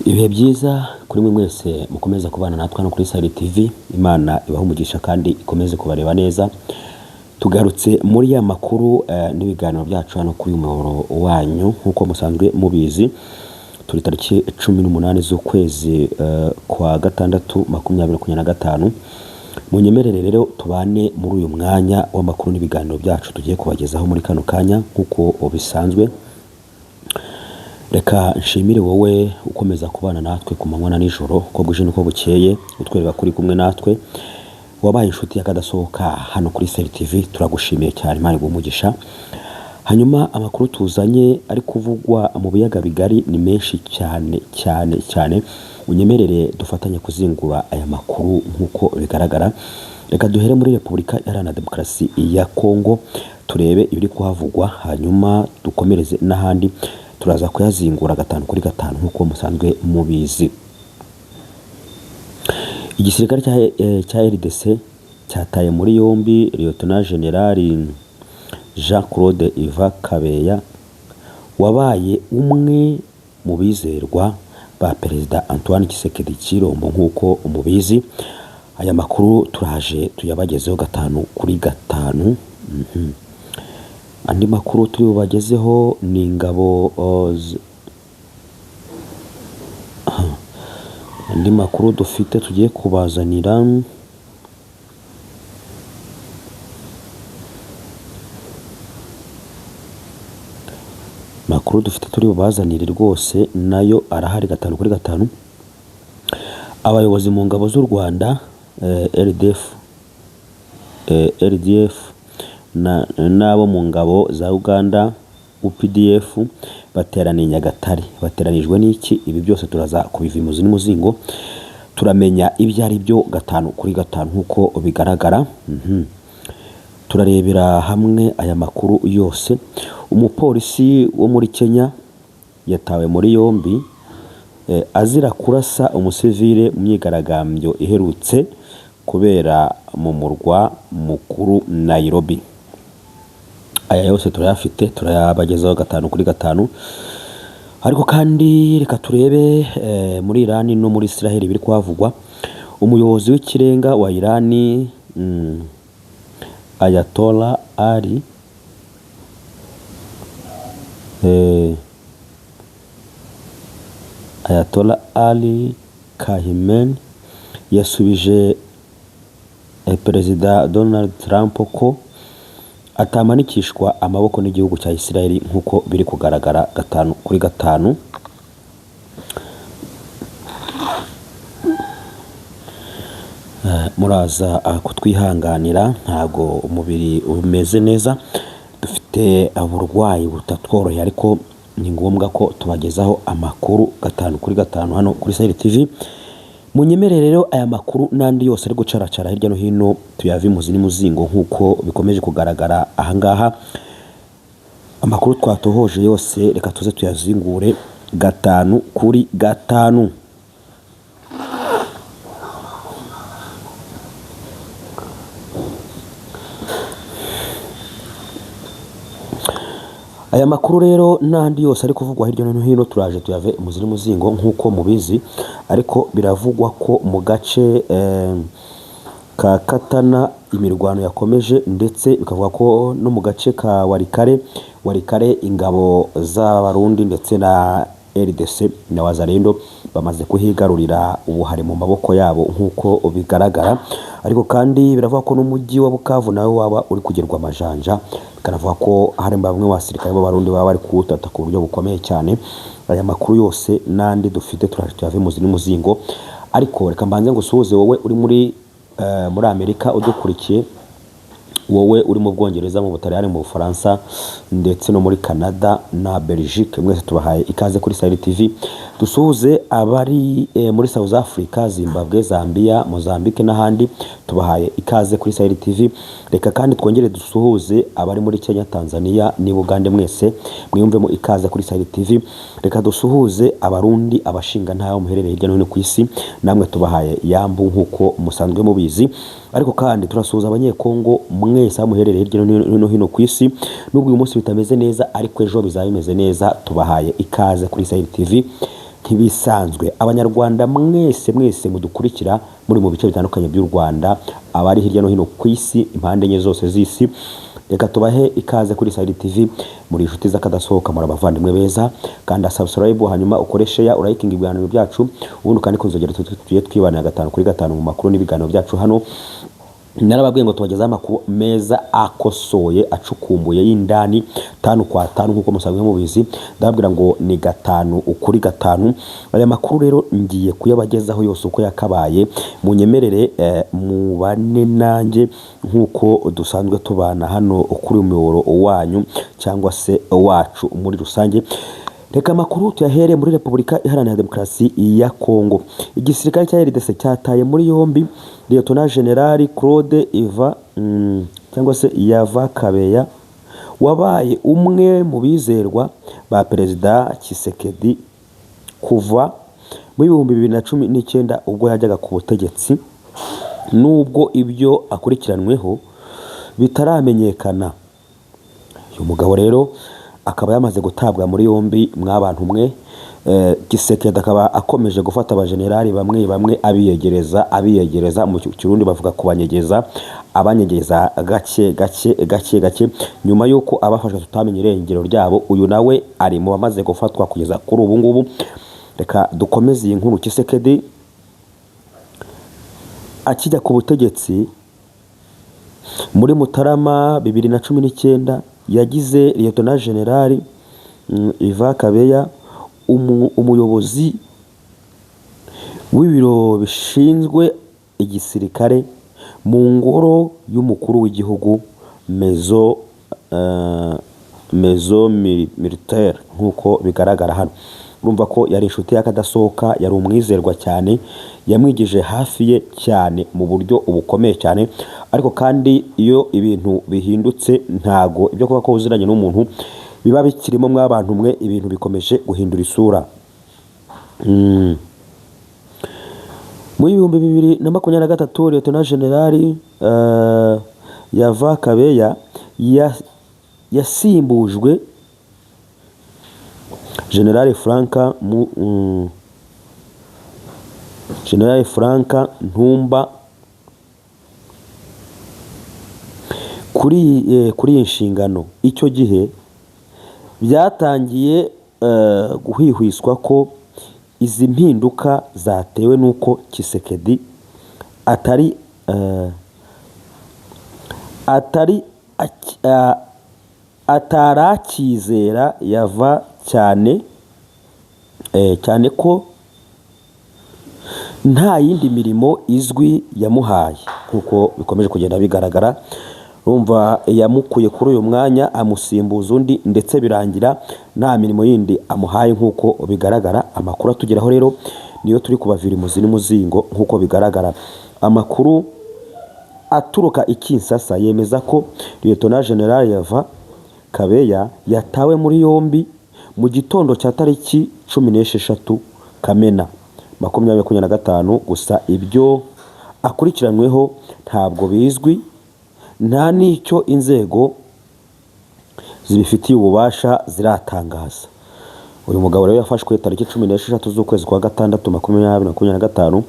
Ibihe byiza kuri mwe mwese mukomeza kubana natwe no kuri Sahel TV. Imana ibaha umugisha kandi ikomeze kubareba neza. Tugarutse muri ya makuru n'ibiganiro byacu hano kuri umuyoboro wanyu nkuko musanzwe mubizi. Turi tariki 18 z'ukwezi kwa gatandatu 2025. Munyemerere rero tubane muri uyu mwanya w'amakuru n'ibiganiro byacu tugiye kubagezaho muri kano kanya nkuko bisanzwe. Reka nshimire wowe ukomeza kubana natwe ku manywa na nijoro uko bwije nuko bukeye utwereka kuri kumwe natwe. Wabaye inshuti yakadasohoka hano kuri Sahel TV, turagushimiye cyane, Imana igumugisha. Hanyuma amakuru tuzanye ari kuvugwa mu biyaga bigari ni menshi cyane. Unyemerere dufatanye kuzingura aya makuru nkuko bigaragara. Reka duhere muri Repubulika Iharanira Demokarasi ya Kongo turebe ibiri kuhavugwa, hanyuma dukomereze n'ahandi. Turaza kuyazingura gatanu kuri gatanu nkuko musanzwe mubizi. Igisirikare cya RDC cyataye muri yombi Lieutenant General Jean-Claude Iva Kabeya wabaye umwe mu bizerwa ba Perezida Antoine Tshisekedi Tshilombo nkuko umubizi. Aya makuru turaje tuyabagezeho gatanu kuri gatanu. Andi makuru turi bubagezeho ni ingabo andi makuru dufite tugiye kubazanira makuru dufite turi bubazanire rwose nayo arahari gatanu kuri gatanu. Abayobozi mu ngabo z'u Rwanda RDF nabo mu ngabo za Uganda UPDF bateraniye Nyagatare. Bateranijwe n'iki? Ibi byose turaza kubivimuza n'umuzingo turamenya ibyo ari byo gatanu kuri gatanu nkuko bigaragara. Turarebera hamwe aya makuru yose. Umupolisi wo muri Kenya yatawe muri yombi azira kurasa umusivile mu myigaragambyo iherutse kubera mu murwa mukuru Nairobi. Aya yose turayafite, turayabagezaho gatanu kuri gatanu. Ariko kandi reka turebe muri Iran no muri Israel biri kuhavugwa. Umuyobozi w'ikirenga wa Iran Ayatollah Ali Khamenei yasubije Perezida Donald Trump ko atamanikishwa amaboko n'igihugu cya Israel nkuko biri kugaragara gatanu kuri gatanu. Muraza kutwihanganira, ntago umubiri umeze neza, dufite uburwayi butatworoheye, ariko ni ngombwa ko tubagezaho amakuru gatanu kuri gatanu hano kuri Sahel TV. Munyemerere rero aya makuru n'andi yose ari gucaracara hirya no hino tuyavimuzi n'umuzingo nkuko bikomeje kugaragara ahangaha. Amakuru twatohoje yose reka tuze tuyazingure gatanu kuri gatanu. Aya makuru rero n'andi yose ari kuvugwa hirya no hino turaje tuyave muziri muzingo nkuko mubizi. Ariko biravugwa ko mu gace ka Katana imirwano yakomeje, ndetse bikavuga ko no mu gace ka Warikare ingabo z'Abarundi ndetse na RDC na Wazalendo bamaze kuhigarurira ubuhari mu maboko yabo nkuko bigaragara. Ariko kandi biravuga ko n'umujyi wa Bukavu nawe waba uri kugerwa amajanja, kanavuga ko hari bamwe wasirikare b'Abarundi baba bari kuwutata ku buryo bukomeye cyane. Aya makuru yose n'andi dufite turave muzi n'umuzingo. Ariko reka mbanze ngo suhuze wowe uri muri Amerika udukurikiye, wowe uri mu Bwongereza, mu Butaliyani, mu Bufaransa ndetse no muri Canada na Belgique, mwese tubahaye ikaze kuri Sahel TV. Dusuhuze abari muri South Africa, Zimbabwe, Zambia, Mozambique n'ahandi, tubahaye ikaze kuri Sahel TV. Reka kandi twongere dusuhuze abari muri Kenya, Tanzania ni Uganda, mwese mwiyumvemo ikaze kuri Sahel TV. Reka dusuhuze Abarundi, abashinga ntayo muherereye hirya no hino ku isi, namwe tubahaye yambu nkuko musanzwe mubizi. Ariko kandi turasuhuza abanyekongo mwese muherereye hirya no hino ku isi. Nubwo uyu munsi bitameze neza, ariko ejo bizaba bimeze neza, tubahaye ikaze kuri Sahel TV. nk'ibisanzwe abanyarwanda mwese mudukurikira muri mu bice bitandukanye by'u Rwanda, abari hirya no hino ku isi, impande enye zose z'isi, reka tubahe ikaze kuri Saheli TV, muri inshuti z'akadasohoka, muri abavandimwe beza, kandi subscribe hanyuma ukore share, urayikinga ibiganiro byacu, ubundi kandi kunzogera tugiye twibanira 5 kuri 5 mu makuru n'ibiganiro byacu hano. Narababwiye ngo tubagezaho amakuru meza akosoye acukumbuye y'indani 5 kwa 5 nkuko musanzwe mubizi, ndababwira ngo ni 5 ukuri 5. Aya makuru rero ngiye kuyabagezaho yose uko yakabaye, munyemerere mubane nanjye nkuko dusanzwe tubana hano kuri umuyoboro wanyu cyangwa se wacu muri rusange. Reka makuru tuyahere muri Repubulika Iharanira Demokarasi ya Kongo. Igisirikare cya RDC cyataye muri yombi Lieutenant General Claude Iva cyangwa se Yava Kabeya, wabaye umwe mu bizerwa ba Perezida Tshisekedi kuva mu 2019 ubwo yajyaga ku butegetsi, nubwo ibyo akurikiranweho bitaramenyekana. Uyu mugabo rero akaba yamaze gutabwa muri yombi mw'abantu mwe. Tshisekedi akaba akomeje gufata abajenerali bamwe abiyegereza mu Kirundi bavuga kubanyegeza, abanyegeza gake nyuma yuko abafashwe tutamenye irengero ryabo. Uyu nawe ari mu bamaze gufatwa kugeza kuri ubu ngubu. Reka dukomeze iyi nkuru. Tshisekedi akijya ku butegetsi muri Mutarama 2019 yagize Lieutenant General Iva Kabeya umuyobozi w'ibiro bishinzwe igisirikare mu ngoro y'umukuru w'igihugu Maison Militaire nkuko bigaragara hano. Urumva ko yari inshuti y'akadasohoka, yari umwizerwa cyane, yamwigije hafi ye cyane mu buryo ubukomeye cyane. Ariko kandi iyo ibintu bihindutse ntago ibyo kuba ko uziranye n'umuntu biba bikirimo mw'abantu mwe, ibintu bikomeje guhindura isura. Mu 2023 Lieutenant General Yava Kabeya yasimbujwe General Franka Ntumba kuri inshingano. Icyo gihe byatangiye guhwihwiswa ko izi mpinduka zatewe nuko Tshisekedi atarakizera Yava cyane ko nta yindi mirimo izwi yamuhaye kuko bikomeje kugenda bigaragara. Urumva yamukuye kuri uyu mwanya amusimbuza undi, ndetse birangira nta mirimo yindi amuhaye nkuko bigaragara. Amakuru atugeraho rero niyo turi kubavira imuzi n'umuzingo nkuko bigaragara. Amakuru aturuka i Kinshasa yemeza ko Lieutenant General Yava Kabeya yatawe muri yombi mu gitondo cya tariki 16 Kamena 2025. Gusa ibyo akurikiranweho ntabwo bizwi, nta n'icyo inzego zibifitiye ububasha ziratangaza. Uyu mugabo rero yafashwe tariki 16 z'ukwezi kwa gatandatu 2025,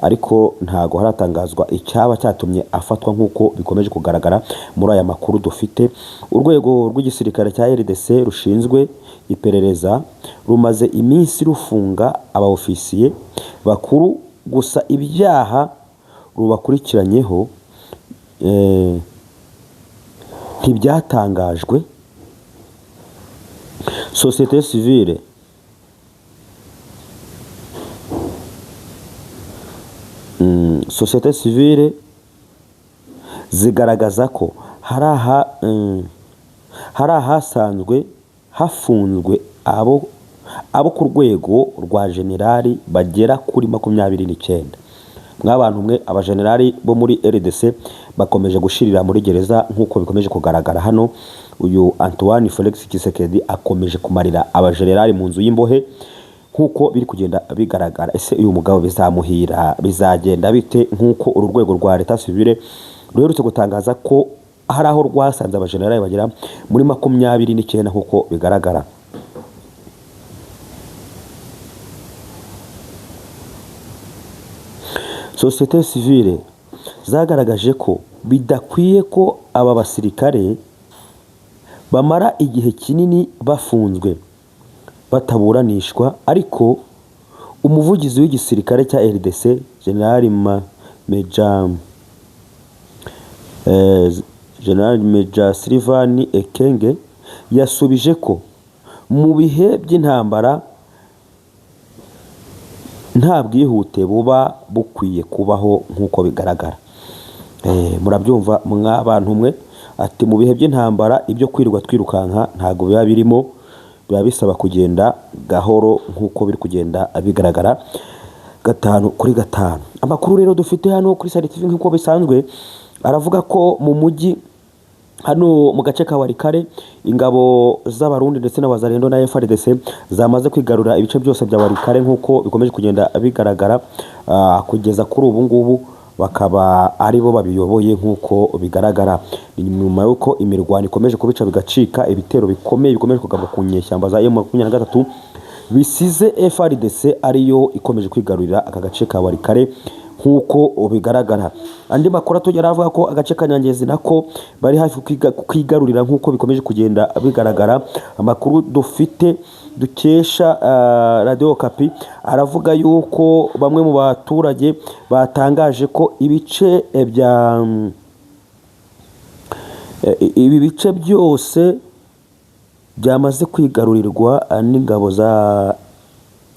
ariko ntago haratangazwa icyaba cyatumye afatwa nkuko bikomeje kugaragara muri aya makuru dufite. Urwego rw'igisirikare cya RDC rushinzwe iperereza rumaze iminsi rufunga abaofisiye bakuru, gusa ibyaha rubakurikiranyeho ntibyatangajwe. Société civile zigaragaza ko hari ahasanzwe hafunzwe abo ku rwego rwa generali bagera kuri 29. Mw'abantu mwe abajenerali bo muri RDC bakomeje gushirira muri gereza nkuko bikomeje kugaragara hano. Uyu Antoine Felix Tshisekedi akomeje kumarira abajenerali mu nzu y'imbohe nkuko biri kugenda bigaragara. Ese uyu mugabo bizamuhira, bizagenda bite? Nkuko uru rwego rwa leta civile ruherutse gutangaza ko hari aho rwasanze abajenerali bagera muri 29 nkuko bigaragara. sosiyete sivile zagaragaje ko bidakwiye ko aba basirikare bamara igihe kinini bafunzwe bataburanishwa, ariko umuvugizi w'igisirikare cya RDC General Major Sylvain Ekenge yasubije ko mu bihe by'intambara nta bwihute buba bukwiye kubaho nk'uko bigaragara. Murabyumva mw'abantu mwe, ati mu bihe by'intambara ibyo kwirirwa twirukanka ntabwo biba birimo, biba bisaba kugenda gahoro nk'uko biri kugenda bigaragara 5/5. Amakuru rero dufite hano kuri Site TV nk'uko bisanzwe aravuga ko mu mujyi hano mu gace ka Walikale ingabo z'abarundi ndetse n'abazarendo na FARDC zamaze kwigarura ibice byose bya Walikale nk'uko bikomeje kugenda bigaragara, kugeza kuri ubu ngubu bakaba ari bo babiyoboye nk'uko bigaragara. Ni nyuma y'uko imirwano ikomeje kubica bigacika, ibitero bikomeye bikomeje kugaba ku nyeshyamba za M23 bisize FARDC ariyo ikomeje kwigarurira aka gace ka Walikale nk'uko bigaragara. Andi makuru atugera avuga ko agace ka Nyangezi nako bari hafi kwigarurira nk'uko bikomeje kugenda bigaragara. Amakuru dufite dukesha Radio Okapi aravuga yuko bamwe mu baturage batangaje ko ibi bice byose byamaze kwigarurirwa n'ingabo za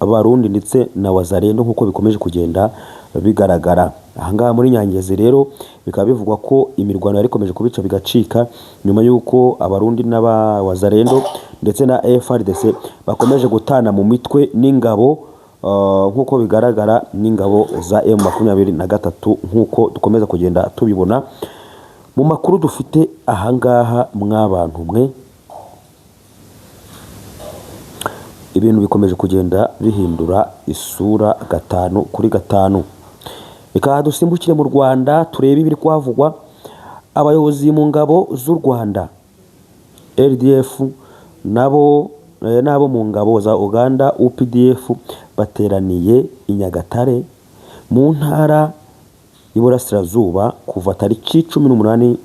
abarundi ndetse na wazarendo nk'uko bikomeje kugenda bigaragara. Ahangaha muri Nyangezi rero bikaba bivugwa ko imirwano yari ikomeje kubica bigacika nyuma y'uko abarundi n'abawazarendo ndetse na FARDC bakomeje gutana mu mitwe n'ingabo nk'uko bigaragara n'ingabo za M23 nk'uko dukomeza kugenda tubibona mu makuru dufite ahangaha. Mw'abantu mwe, ibintu bikomeje kugenda bihindura isura 5/5. Reka dusimbukire mu Rwanda turebe ibiri kwavugwa. Abayobozi mu ngabo z'u Rwanda RDF nabo mu ngabo za Uganda UPDF bateraniye i Nyagatare mu ntara y'Iburasirazuba kuva tariki 18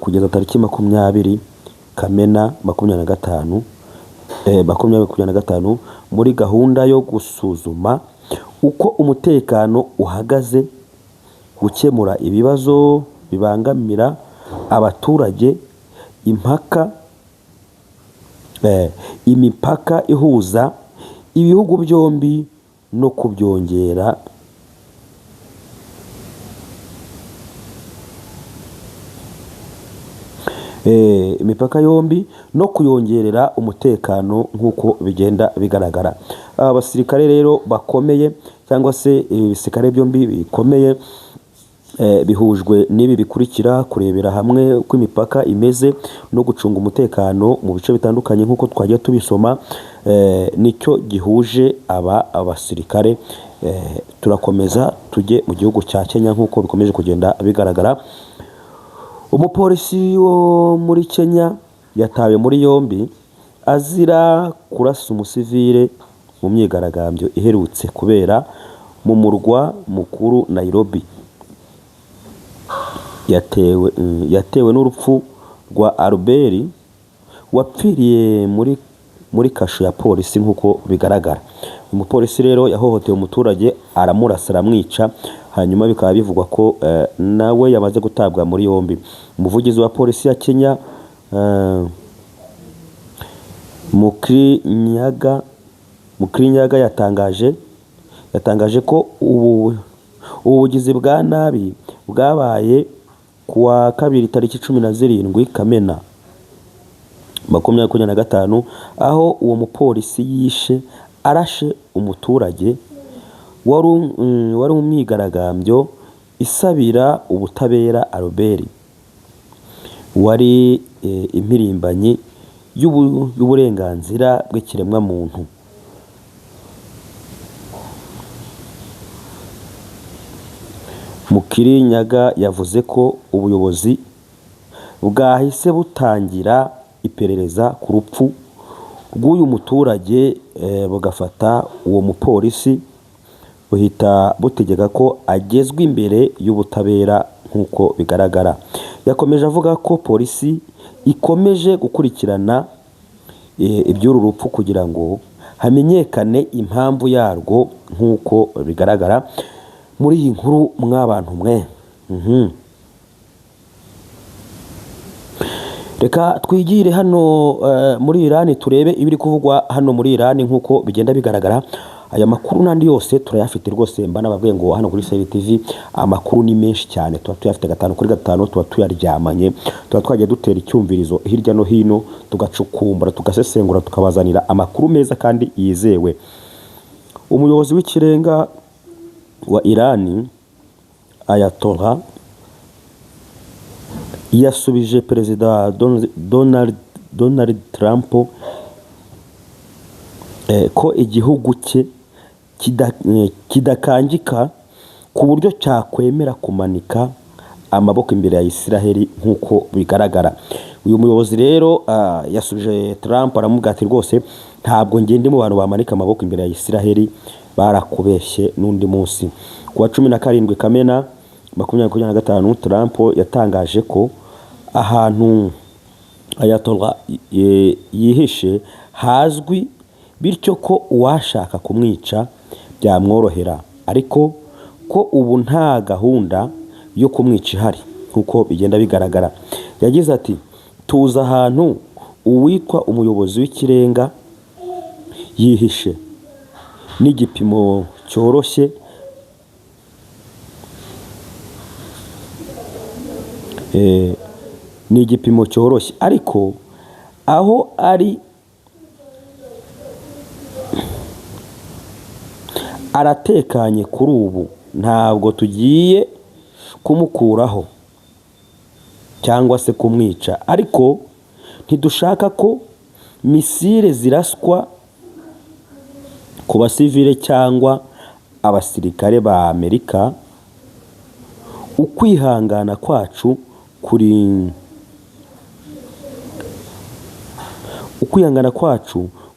kugeza tariki 20 Kamena 2025 muri gahunda yo gusuzuma uko umutekano uhagaze, gukemura ibibazo bibangamira abaturage, imipaka ihuza ibihugu byombi no kubyongera imipaka yombi no kuyongerera umutekano nk'uko bigenda bigaragara. Abasirikare rero bakomeye cyangwa se ibisirikare byombi bikomeye bihujwe n'ibi bikurikira: kurebera hamwe uko imipaka imeze no gucunga umutekano mu bice bitandukanye nk'uko twagiye tubisoma. Nicyo gihuje abasirikare. Turakomeza tujye mu gihugu cya Kenya nk'uko bikomeje kugenda bigaragara. Umupolisi wo muri Kenya yatawe muri yombi azira kurasa umusivile mu myigaragambyo iherutse kubera mu murwa mukuru Nairobi. Yatewe n'urupfu rwa Albert wapfiriye muri kasho ya polisi nk'uko bigaragara. Umupolisi rero yahohoteye umuturage aramurasa aramwica, hanyuma bikaba bivugwa ko nawe yamaze gutabwa muri yombi. Umuvugizi wa polisi ya Kenya Mukrinyaga yatangaje ko ubugizi bwa nabi bwabaye kuwa 2 tariki 17 Kamena 2025, aho uwo mupolisi arashe umuturage wari mu myigaragambyo isabira ubutabera Albert wari impirimbanyi y'uburenganzira bw'ikiremwa muntu. Mukrinyaga yavuze ko ubuyobozi bwahise butangira iperereza ku rupfu rw'uyu muturage bugafata uwo mupolisi buhita butegeka ko agezwa imbere y'ubutabera nk'uko bigaragara. Yakomeje avuga ko polisi ikomeje gukurikirana iby'uru rupfu kugira ngo hamenyekane impamvu yarwo nk'uko bigaragara muri iyi nkuru mw'abantu mwe. Reka twigire hano muri Iran turebe ibiri kuvugwa hano muri Iran nk'uko bigenda bigaragara. Aya makuru n'andi yose turayafite rwose, mba nababwiye ngo hano kuri Sahel TV amakuru ni menshi cyane, tuba tuyafite 5 kuri 5, tuba tuyaryamanye, tuba twagiye dutera icyumvirizo hirya no hino, tugacukumbura, tugasesengura, tukabazanira amakuru meza kandi yizewe. Umuyobozi w'ikirenga wa Iran Ayatollah yasubije Perezida Donald Trump ko igihugu cye kidakangika ku buryo cyakwemera kumanika amaboko imbere ya Isiraheli nk'uko bigaragara. Uyu muyobozi rero yasubije Trump aramubwira ati rwose ntabwo ngende mu bantu bamanika amaboko imbere ya Isiraheli, barakubeshye n'undi munsi. Kuwa 17 Kamena 2025 Trump yatangaje ko ahantu Ayatollah yihishe hazwi, bityo ko uwashaka kumwica byamworohera, ariko ko ubu nta gahunda yo kumwica ihari nk'uko bigenda bigaragara. Yagize ati tuza ahantu uwitwa umuyobozi w'ikirenga yihishe n'igipimo cyoroshye ni igipimo cyoroshye, ariko aho ari aratekanye kuri ubu, ntabwo tugiye kumukuraho cyangwa se kumwica, ariko ntidushaka ko misile ziraswa ku basivile cyangwa abasirikare ba Amerika. Ukwihangana kwacu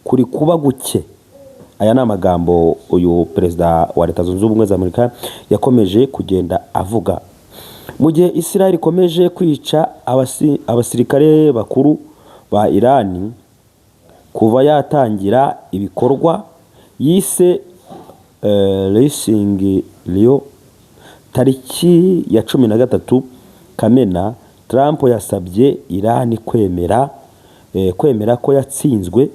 kuri kuba guke. Aya ni amagambo uyu perezida wa Leta Zunze Ubumwe za Amerika yakomeje kugenda avuga. Mu gihe Israel ikomeje kwica abasirikare bakuru ba Iran kuva yatangira ibikorwa yise Rising Rio tariki ya 13 Kamena, Trump yasabye Iran kwemera ko yatsinzwe,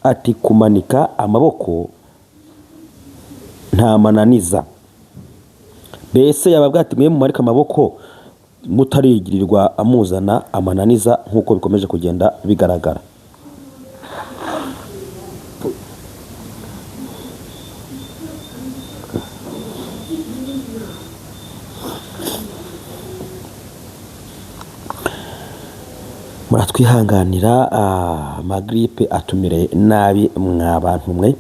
ati kumanika amaboko nta mananiza. Mbese yababwira ati mwe mumarika amaboko mutarigirirwa amuzana amananiza nk'uko bikomeje kugenda bigaragara. Muratwihanganira amagripe atumire nabi mw'abantu mwe,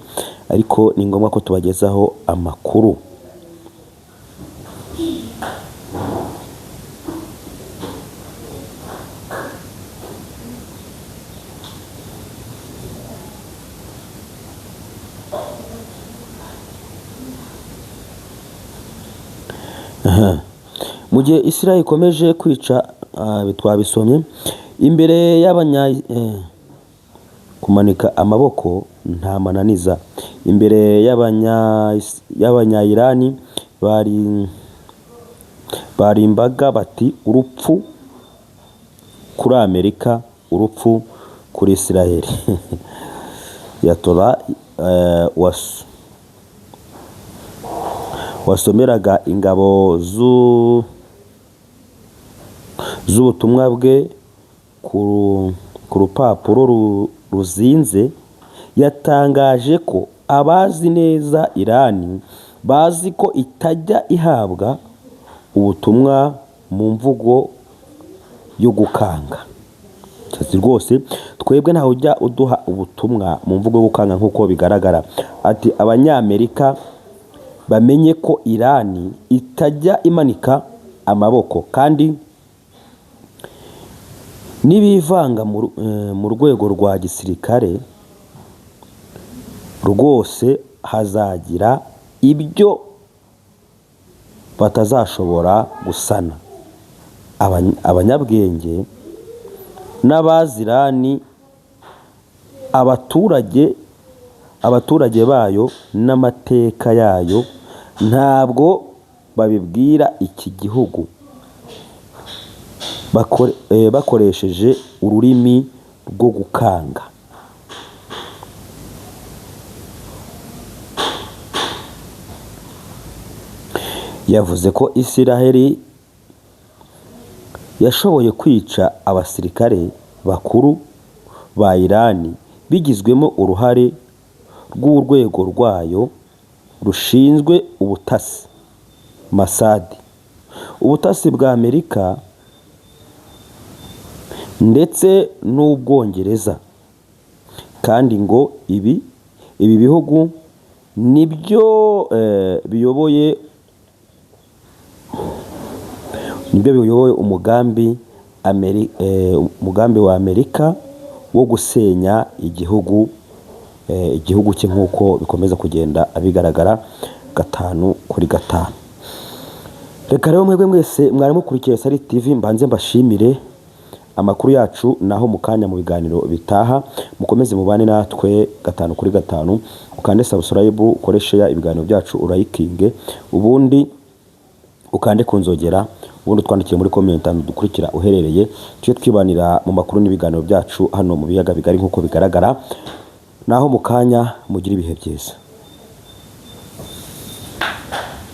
ariko ni ngombwa ko tubagezaho amakuru. Mu gihe Israel ikomeje kwica twabisomye imbere kumanika amaboko nta mananiza imbere y'abanya-Irani bari imbaga bati urupfu kuri Amerika, urupfu kuri Israel. Ayatollah wasomeraga ingabo z'ubutumwa bwe ku rupapuro ruzinze, yatangaje ko abazi neza Iran bazi ko itajya ihabwa ubutumwa mu mvugo yo gukanga. Rwose twebwe ntaho ujya uduha ubutumwa mu mvugo yo gukanga nk'uko bigaragara. Ati abanyamerika bamenye ko Iran itajya imanika amaboko, kandi nibivanga mu rwego rwa gisirikare rwose hazagira ibyo batazashobora gusana. Abanyabwenge n'abazirani, abaturage bayo n'amateka yayo ntabwo babibwira iki gihugu bakoresheje ururimi rwo gukanga. Yavuze ko Isiraheli yashoboye kwica abasirikare bakuru ba Irani bigizwemo uruhare rw'urwego rwayo rushinzwe ubutasi Mossad, ubutasi bwa Amerika ndetse n'Ubwongereza, kandi ngo ibi bihugu nibyo biyoboye umugambi wa Amerika wo gusenya igihugu cye, nk'uko bikomeza kugenda bigaragara 5/5. Reka rero mwebwe mwese mwari mukurikiye Sari TV, mbanze mbashimire. Amakuru yacu naho mukanya mu biganiro bitaha, mukomeze mubane natwe 5/5. Ukande subscribe, ukoreshe ibiganiro byacu, urayikinge, ubundi ukande kunzogera, ubundi twandikiye muri comment dukurikira uherereye, tuje twibanira mu makuru n'ibiganiro byacu hano mu biyaga bigari nk'uko bigaragara. Naho mukanya mugira ibihe byiza.